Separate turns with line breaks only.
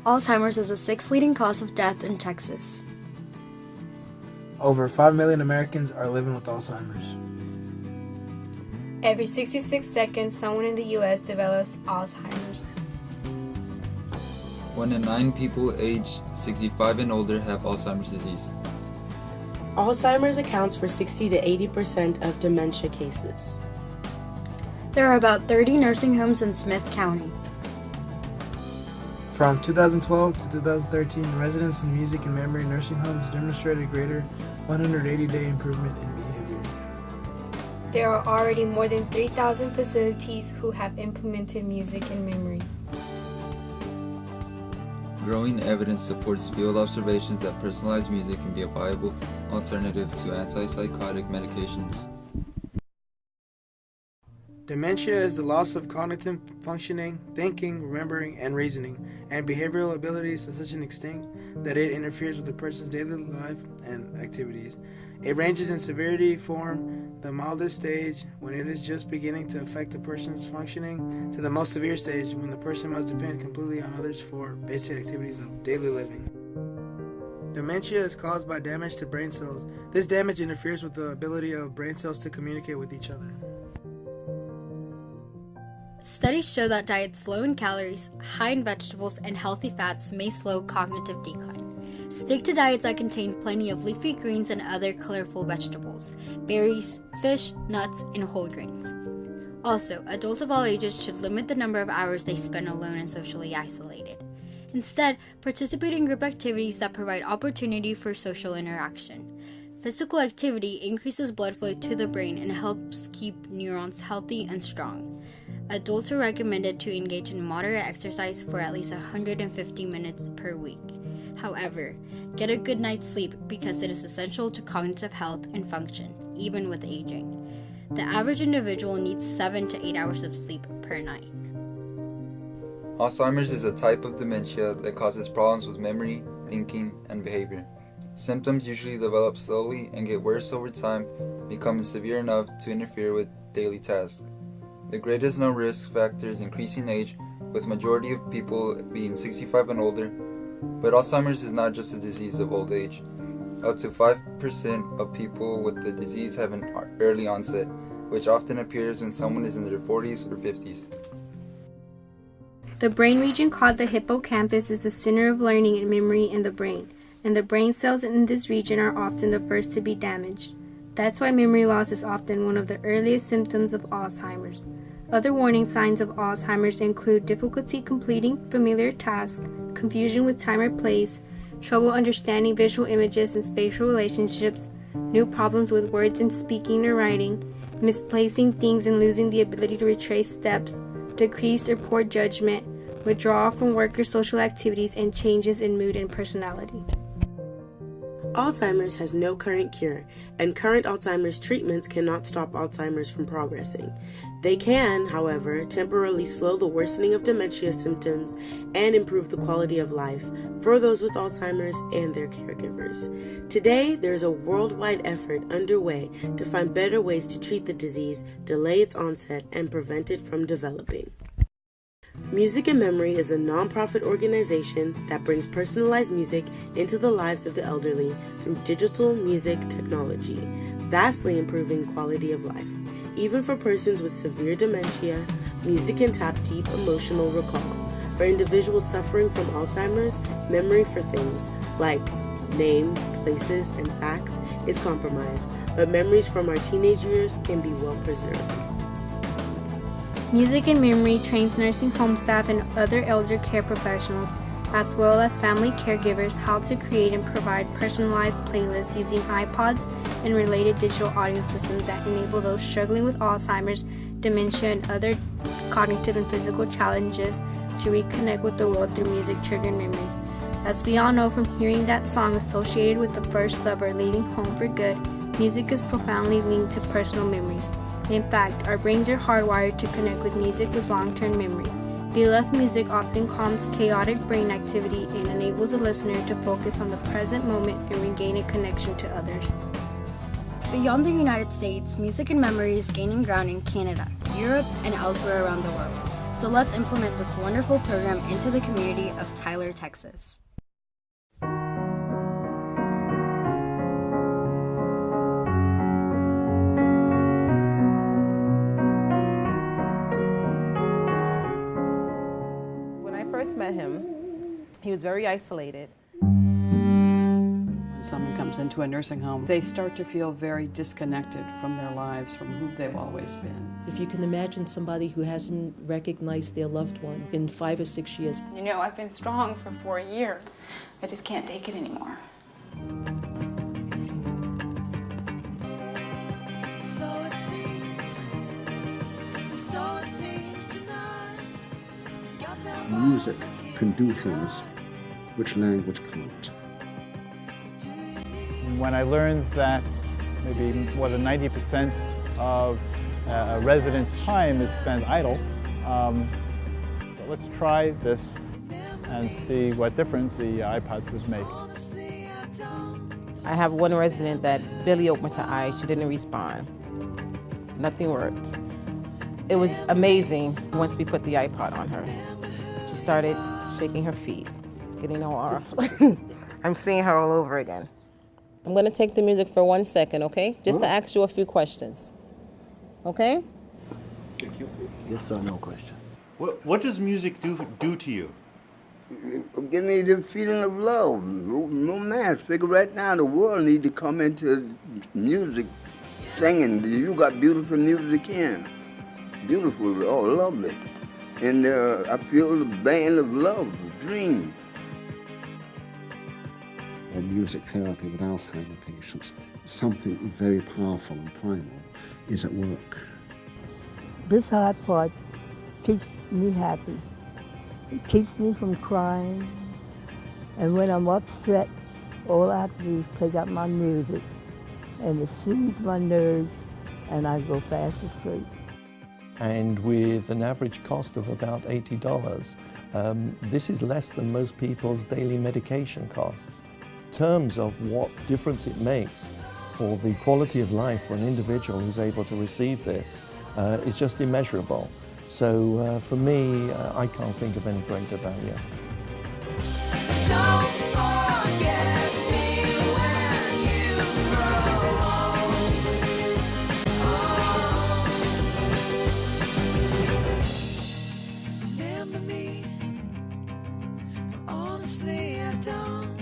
Alzheimer's is the sixth leading cause of death in Texas.
Over 5 million Americans are living with Alzheimer's.
Every 66 seconds, someone in the U.S. develops Alzheimer's.
1 in 9 people aged 65 and older have Alzheimer's disease.
Alzheimer's accounts for 60 to 80% of dementia cases.
There are about 30 nursing homes in Smith County.
From 2012 to 2013, residents in music and memory nursing homes demonstrated greater 180-day improvement in behavior.
There are already more than 3,000 facilities who have implemented music and memory.
Growing evidence supports field observations that personalized music can be a viable alternative to antipsychotic medications.
Dementia is the loss of cognitive functioning, thinking, remembering, and reasoning, and behavioral abilities to such an extent that it interferes with a person's daily life and activities. It ranges in severity from the mildest stage, when it is just beginning to affect a person's functioning, to the most severe stage, when the person must depend completely on others for basic activities of daily living. Dementia is caused by damage to brain cells. This damage interferes with the ability of brain cells to communicate with each other.
Studies show that diets low in calories, high in vegetables, and healthy fats may slow cognitive decline. Stick to diets that contain plenty of leafy greens and other colorful vegetables, berries, fish, nuts, and whole grains. Also, adults of all ages should limit the number of hours they spend alone and socially isolated. Instead, participate in group activities that provide opportunity for social interaction. Physical activity increases blood flow to the brain and helps keep neurons healthy and strong. Adults are recommended to engage in moderate exercise for at least 150 minutes per week. However, get a good night's sleep because it is essential to cognitive health and function, even with aging. The average individual needs 7 to 8 hours of sleep per night.
Alzheimer's is a type of dementia that causes problems with memory, thinking, and behavior. Symptoms usually develop slowly and get worse over time, becoming severe enough to interfere with daily tasks. The greatest known risk factor is increasing age, with majority of people being 65 and older, but Alzheimer's is not just a disease of old age. Up to 5% of people with the disease have an early onset, which often appears when someone is in their 40s or 50s.
The brain region called the hippocampus is the center of learning and memory in the brain, and the brain cells in this region are often the first to be damaged. That's why memory loss is often one of the earliest symptoms of Alzheimer's. Other warning signs of Alzheimer's include difficulty completing familiar tasks, confusion with time or place, trouble understanding visual images and spatial relationships, new problems with words in speaking or writing, misplacing things and losing the ability to retrace steps, decreased or poor judgment, withdrawal from work or social activities, and changes in mood and personality.
Alzheimer's has no current cure, and current Alzheimer's treatments cannot stop Alzheimer's from progressing. They can, however, temporarily slow the worsening of dementia symptoms and improve the quality of life for those with Alzheimer's and their caregivers. Today, there is a worldwide effort underway to find better ways to treat the disease, delay its onset, and prevent it from developing. Music and Memory is a non-profit organization that brings personalized music into the lives of the elderly through digital music technology, vastly improving quality of life. Even for persons with severe dementia, music can tap deep emotional recall. For individuals suffering from Alzheimer's, memory for things like names, places, and facts is compromised, but memories from our teenage years can be well preserved.
Music and Memory trains nursing home staff and other elder care professionals, as well as family caregivers, how to create and provide personalized playlists using iPods and related digital audio systems that enable those struggling with Alzheimer's, dementia, and other cognitive and physical challenges to reconnect with the world through music-triggered memories. As we all know from hearing that song associated with the first lover leaving home for good, music is profoundly linked to personal memories. In fact, our brains are hardwired to connect with music with long-term memory. Beloved music often calms chaotic brain activity and enables the listener to focus on the present moment and regain a connection to others.
Beyond the United States, music and memory is gaining ground in Canada, Europe, and elsewhere around the world. So let's implement this wonderful program into the community of Tyler, Texas.
When I first met him, he was very isolated.
When someone comes into a nursing home, they start to feel very disconnected from their lives, from who they've always been.
If you can imagine somebody who hasn't recognized their loved one in 5 or 6 years.
You know, I've been strong for 4 years. I just can't take it anymore.
So it seems tonight.
Music can do things which language can't.
When I learned that maybe more than 90% of a resident's time is spent idle, so let's try this and see what difference the iPods would make.
I have one resident that barely opened her eyes. She didn't respond. Nothing worked. It was amazing once we put the iPod on her. She started shaking her feet, getting all I'm seeing her all over again. I'm going to take the music for 1 second, okay? Just to ask you a few questions. Okay?
Thank you. Yes or no questions.
What does music do to you?
Give me the feeling of love, romance. Figure right now the world need to come into music, singing. You got beautiful music here. Beautiful, oh, lovely. And I feel the band of love, dream.
Or music therapy with Alzheimer's patients, something very powerful and primal is at work.
This iPod keeps me happy. It keeps me from crying. And when I'm upset, all I have to do is take out my music and it soothes my nerves and I go fast asleep.
And with an average cost of about $80, this is less than most people's daily medication costs. In terms of what difference it makes for the quality of life for an individual who's able to receive this is just immeasurable. So for me, I can't think of any greater value.
Don't forget me when you grow old. Oh. Remember me, honestly I don't.